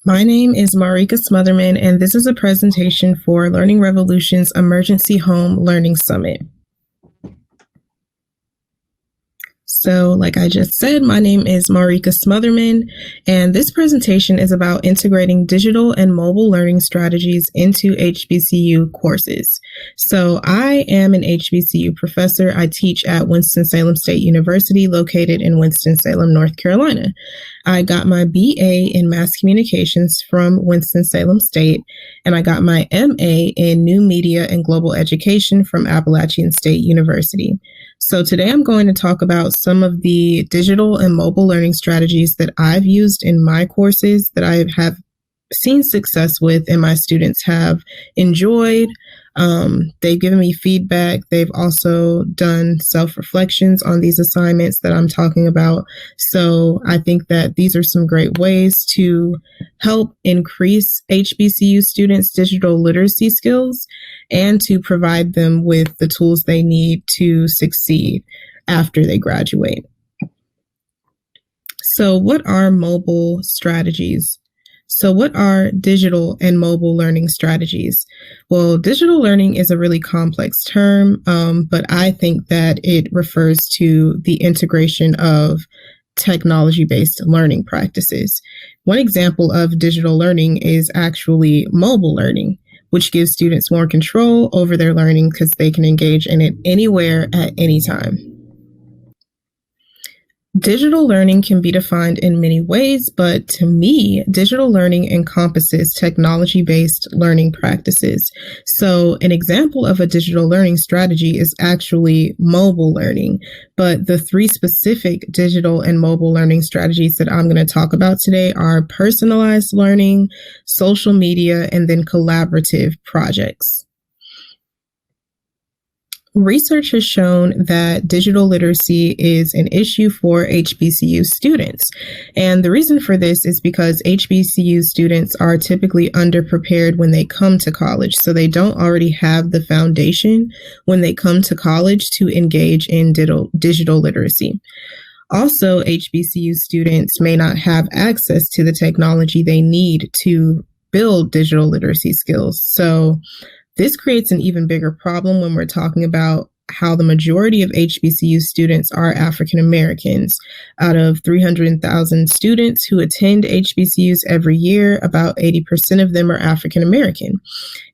My name is Maurika Smutherman, and this is a presentation for Learning Revolution's Emergency Home Learning Summit. So, like I just said, my name is Maurika Smutherman, and this presentation is about integrating digital and mobile learning strategies into HBCU courses. So, I am an HBCU professor. I teach at Winston-Salem State University, located in Winston-Salem, North Carolina. I got my BA in Mass Communications from Winston-Salem State, and I got my MA in New Media and Global Education from Appalachian State University. So today I'm going to talk about some of the digital and mobile learning strategies that I've used in my courses that I have seen success with and my students have enjoyed. They've given me feedback. They've also done self-reflections on these assignments that I'm talking about. So I think that these are some great ways to help increase HBCU students' digital literacy skills and to provide them with the tools they need to succeed after they graduate. So what are mobile strategies? So what are digital and mobile learning strategies? Well, digital learning is a really complex term, but I think that it refers to the integration of technology-based learning practices. One example of digital learning is actually mobile learning, which gives students more control over their learning because they can engage in it anywhere at any time. Digital learning can be defined in many ways, but to me, digital learning encompasses technology-based learning practices. So an example of a digital learning strategy is actually mobile learning, but the three specific digital and mobile learning strategies that I'm going to talk about today are personalized learning, social media, and then collaborative projects. Research has shown that digital literacy is an issue for HBCU students. And the reason for this is because HBCU students are typically underprepared when they come to college. So they don't already have the foundation when they come to college to engage in digital literacy. Also, HBCU students may not have access to the technology they need to build digital literacy skills. So this creates an even bigger problem when we're talking about how the majority of HBCU students are African Americans. Out of 300,000 students who attend HBCUs every year, about 80% of them are African American.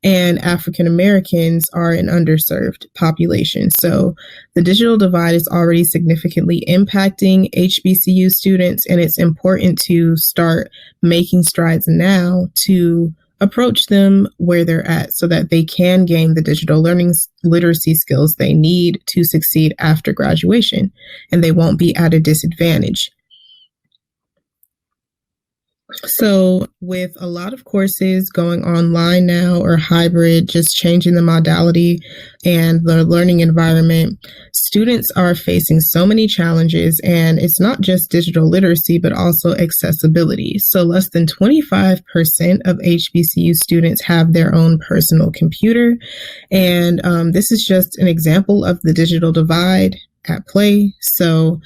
And African Americans are an underserved population. So the digital divide is already significantly impacting HBCU students, and it's important to start making strides now to approach them where they're at so that they can gain the digital learning literacy skills they need to succeed after graduation, and they won't be at a disadvantage. So with a lot of courses going online now or hybrid, just changing the modality and the learning environment, students are facing so many challenges, and it's not just digital literacy, but also accessibility. So less than 25% of HBCU students have their own personal computer. And this is just an example of the digital divide at play. So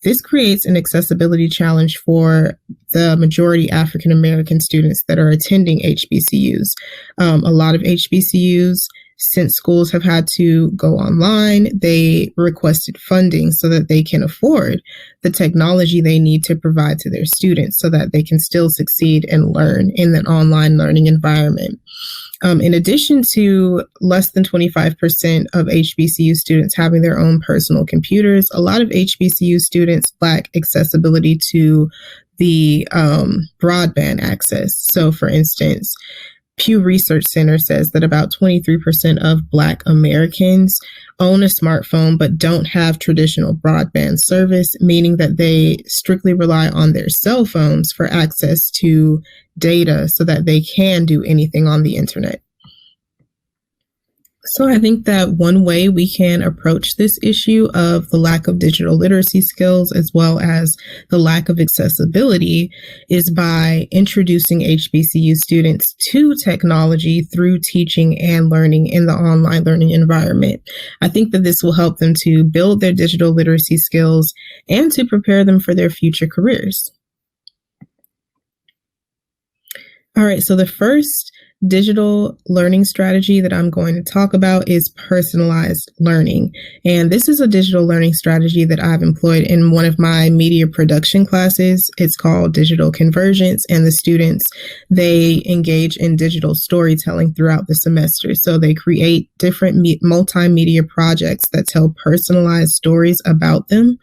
this creates an accessibility challenge for the majority African American students that are attending HBCUs. A lot of HBCUs, since schools have had to go online, they requested funding so that they can afford the technology they need to provide to their students so that they can still succeed and learn in an online learning environment. In addition to less than 25% of HBCU students having their own personal computers, a lot of HBCU students lack accessibility to the broadband access. So, for instance, Pew Research Center says that about 23% of Black Americans own a smartphone but don't have traditional broadband service, meaning that they strictly rely on their cell phones for access to data so that they can do anything on the internet. So I think that one way we can approach this issue of the lack of digital literacy skills as well as the lack of accessibility is by introducing HBCU students to technology through teaching and learning in the online learning environment. I think that this will help them to build their digital literacy skills and to prepare them for their future careers. All right, so the first digital learning strategy that I'm going to talk about is personalized learning. And this is a digital learning strategy that I've employed in one of my media production classes. It's called Digital Convergence, and the students, they engage in digital storytelling throughout the semester. So they create different multimedia projects that tell personalized stories about them.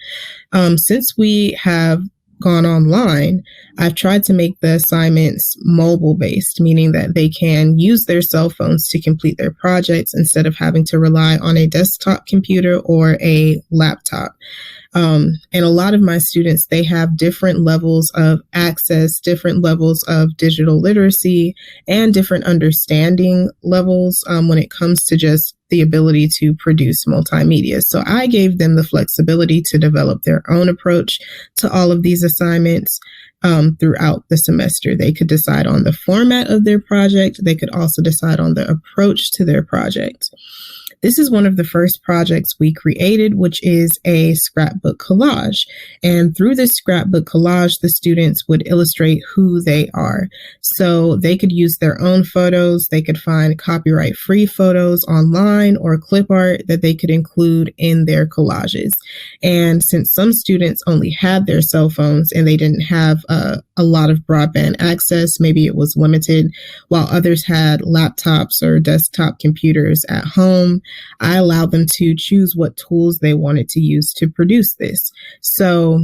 Since we have gone online, I've tried to make the assignments mobile based, meaning that they can use their cell phones to complete their projects instead of having to rely on a desktop computer or a laptop. And a lot of my students, they have different levels of access, different levels of digital literacy, and different understanding levels when it comes to just the ability to produce multimedia. So I gave them the flexibility to develop their own approach to all of these assignments throughout the semester. They could decide on the format of their project. They could also decide on the approach to their project. This is one of the first projects we created, which is a scrapbook collage. And through this scrapbook collage, the students would illustrate who they are. So they could use their own photos. They could find copyright-free photos online or clip art that they could include in their collages. And since some students only had their cell phones and they didn't have a lot of broadband access, maybe it was limited, while others had laptops or desktop computers at home, I allowed them to choose what tools they wanted to use to produce this. So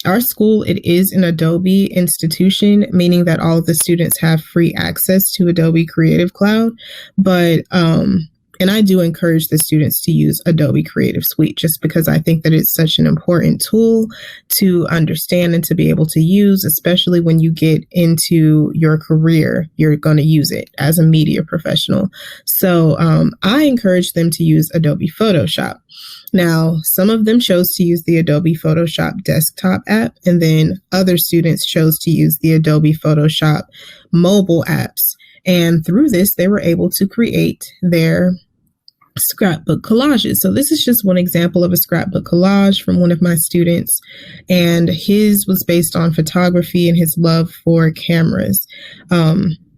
our school, it is an Adobe institution, meaning that all of the students have free access to Adobe Creative Cloud. But and I do encourage the students to use Adobe Creative Suite just because I think that it's such an important tool to understand and to be able to use, especially when you get into your career, you're going to use it as a media professional. So I encourage them to use Adobe Photoshop. Now, some of them chose to use the Adobe Photoshop desktop app, and then other students chose to use the Adobe Photoshop mobile apps. And through this, they were able to create their scrapbook collages. So this is just one example of a scrapbook collage from one of my students, and his was based on photography and his love for cameras.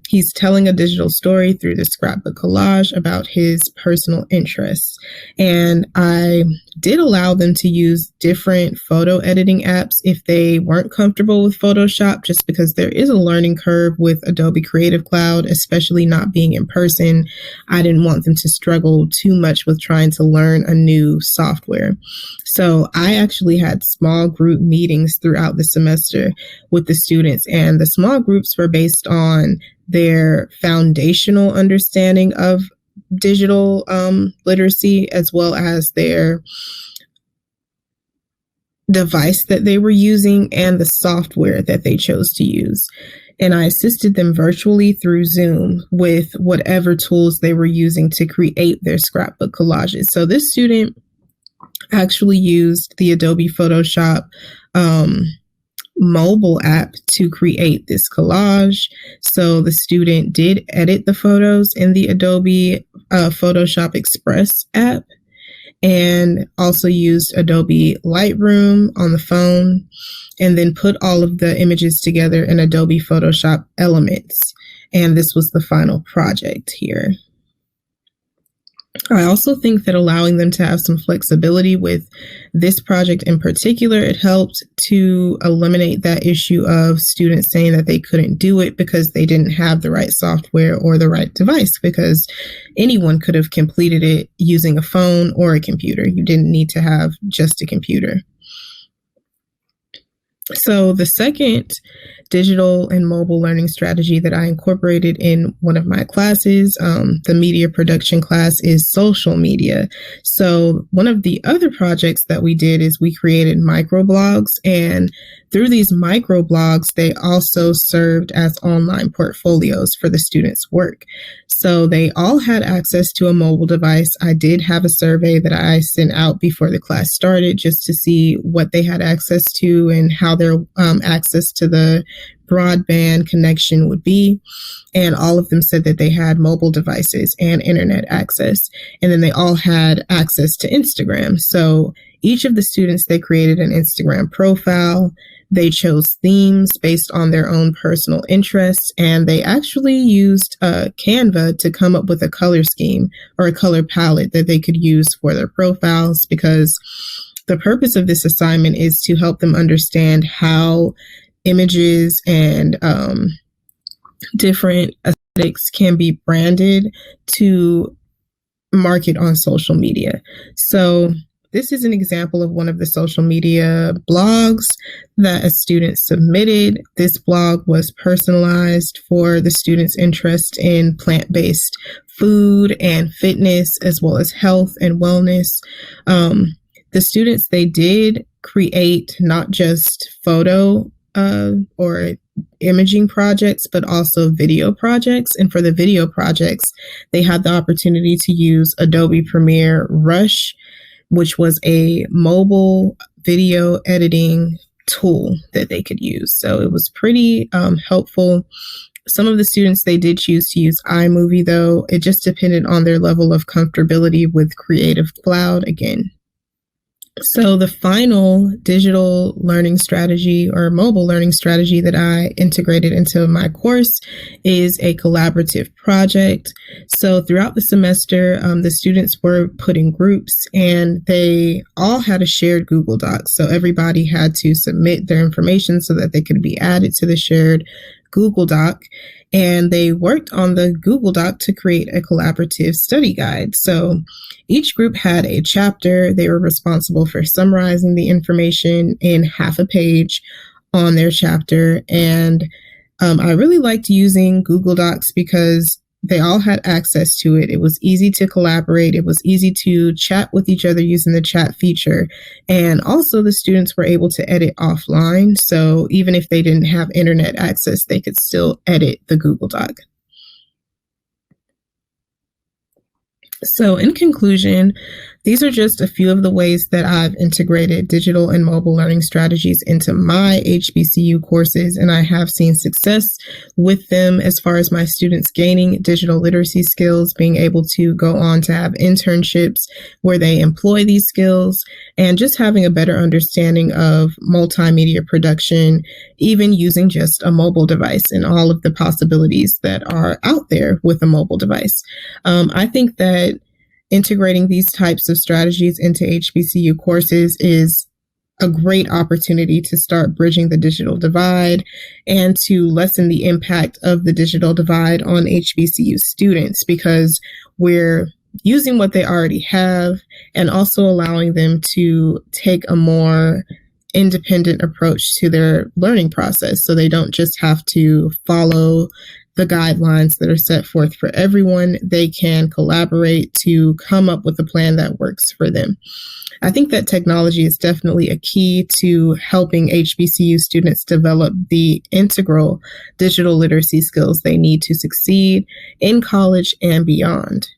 He's telling a digital story through the scrapbook collage about his personal interests. And I did allow them to use different photo editing apps if they weren't comfortable with Photoshop, just because there is a learning curve with Adobe Creative Cloud, especially not being in person. I didn't want them to struggle too much with trying to learn a new software. So I actually had small group meetings throughout the semester with the students, and the small groups were based on their foundational understanding of digital literacy, as well as their device that they were using and the software that they chose to use. And I assisted them virtually through Zoom with whatever tools they were using to create their scrapbook collages. So this student actually used the Adobe Photoshop mobile app to create this collage. So the student did edit the photos in the Adobe Photoshop Express app, and also used Adobe Lightroom on the phone, and then put all of the images together in Adobe Photoshop Elements. And this was the final project here. I also think that allowing them to have some flexibility with this project in particular, it helped to eliminate that issue of students saying that they couldn't do it because they didn't have the right software or the right device, because anyone could have completed it using a phone or a computer. You didn't need to have just a computer. So the second digital and mobile learning strategy that I incorporated in one of my classes, the media production class, is social media. So one of the other projects that we did is we created microblogs, and through these microblogs, they also served as online portfolios for the students' work. So they all had access to a mobile device. I did have a survey that I sent out before the class started just to see what they had access to and how their access to the broadband connection would be. And all of them said that they had mobile devices and internet access. And then they all had access to Instagram. So each of the students, they created an Instagram profile. They chose themes based on their own personal interests, and they actually used Canva to come up with a color scheme or a color palette that they could use for their profiles, because the purpose of this assignment is to help them understand how images and different aesthetics can be branded to market on social media. So this is an example of one of the social media blogs that a student submitted. This blog was personalized for the student's interest in plant-based food and fitness, as well as health and wellness. The students, they did create not just photo or imaging projects, but also video projects. And for the video projects, they had the opportunity to use Adobe Premiere Rush, which was a mobile video editing tool that they could use. So it was pretty helpful. Some of the students, they did choose to use iMovie, though. It just depended on their level of comfortability with Creative Cloud again. So the final digital learning strategy or mobile learning strategy that I integrated into my course is a collaborative project. So throughout the semester, the students were put in groups and they all had a shared Google Doc. So everybody had to submit their information so that they could be added to the shared Google Doc. And they worked on the Google Doc to create a collaborative study guide. So each group had a chapter. They were responsible for summarizing the information in half a page on their chapter. And I really liked using Google Docs because they all had access to it. It was easy to collaborate. It was easy to chat with each other using the chat feature. And also the students were able to edit offline. So even if they didn't have internet access, they could still edit the Google Doc. So in conclusion, these are just a few of the ways that I've integrated digital and mobile learning strategies into my HBCU courses, and I have seen success with them as far as my students gaining digital literacy skills, being able to go on to have internships where they employ these skills, and just having a better understanding of multimedia production, even using just a mobile device and all of the possibilities that are out there with a mobile device. I think that integrating these types of strategies into HBCU courses is a great opportunity to start bridging the digital divide and to lessen the impact of the digital divide on HBCU students, because we're using what they already have and also allowing them to take a more independent approach to their learning process, so they don't just have to follow the guidelines that are set forth for everyone. They can collaborate to come up with a plan that works for them. I think that technology is definitely a key to helping HBCU students develop the integral digital literacy skills they need to succeed in college and beyond.